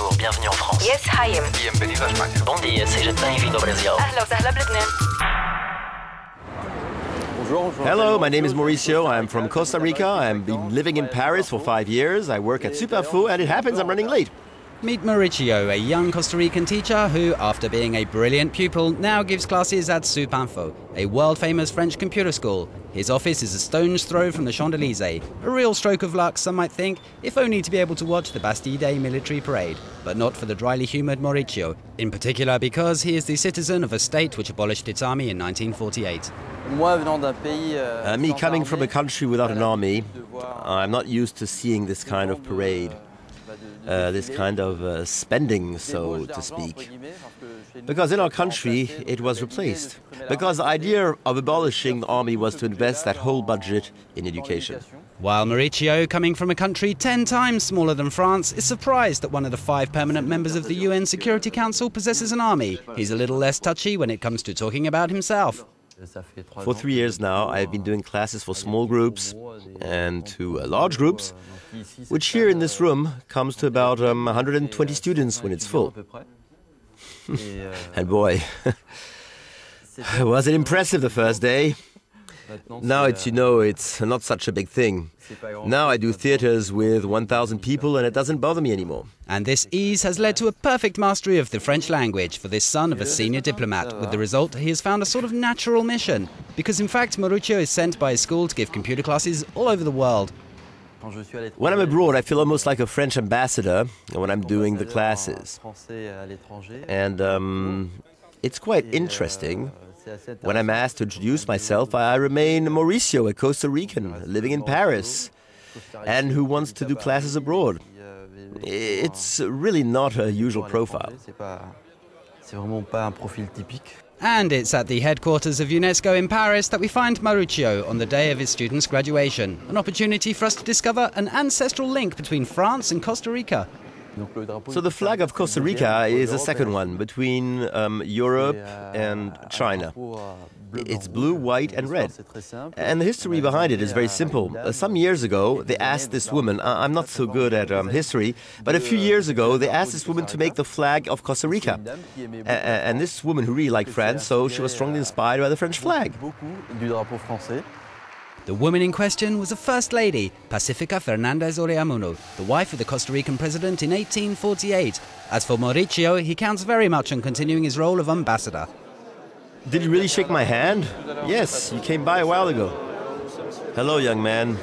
Bonjour, bienvenue en France. Yes, hi. Bienvenido a España. Bom dia, seja bem-vindo ao Brasil. أهلا وسهلا بلبنان. Hello, my name is Mauricio. I'm from Costa Rica. I've been living in Paris for 5 years. I work at Superfo, and it happens I'm running late. Meet Mauricio, a young Costa Rican teacher who, after being a brilliant pupil, now gives classes at Supinfo, a world-famous French computer school. His office is a stone's throw from the Champs-Élysées. A real stroke of luck, some might think, if only to be able to watch the Bastille Day military parade. But not for the dryly humoured Mauricio, in particular because he is the citizen of a state which abolished its army in 1948. Me coming from a country without an army, I'm not used to seeing this kind of parade. This kind of spending, so to speak. Because in our country it was replaced. Because the idea of abolishing the army was to invest that whole budget in education. While Mauricio, coming from a country 10 times smaller than France, is surprised that one of the 5 permanent members of the UN Security Council possesses an army. He's a little less touchy when it comes to talking about himself. For 3 years now, I've been doing classes for small groups and to large groups, which here in this room comes to about 120 students when it's full. And boy, was it impressive the first day. Now it's not such a big thing. Now I do theaters with 1,000 people and it doesn't bother me anymore. And this ease has led to a perfect mastery of the French language for this son of a senior diplomat, with the result he has found a sort of natural mission. Because in fact Mauricio is sent by his school to give computer classes all over the world. When I'm abroad, I feel almost like a French ambassador when I'm doing the classes. And it's quite interesting. When I'm asked to introduce myself, I remain Mauricio, a Costa Rican living in Paris and who wants to do classes abroad. It's really not a usual profile. And it's at the headquarters of UNESCO in Paris that we find Mauricio on the day of his students' graduation. An opportunity for us to discover an ancestral link between France and Costa Rica. So the flag of Costa Rica is a second one between Europe and China. It's blue, white and red. And the history behind it is very simple. Some years ago, they asked this woman, I'm not so good at history, but a few years ago, they asked this woman to make the flag of Costa Rica. And this woman who really liked France, so she was strongly inspired by the French flag. The woman in question was a First Lady, Pacifica Fernández Oreamuno, the wife of the Costa Rican president in 1848. As for Mauricio, he counts very much on continuing his role of ambassador. Did you really shake my hand? Yes, you came by a while ago. Hello, young man.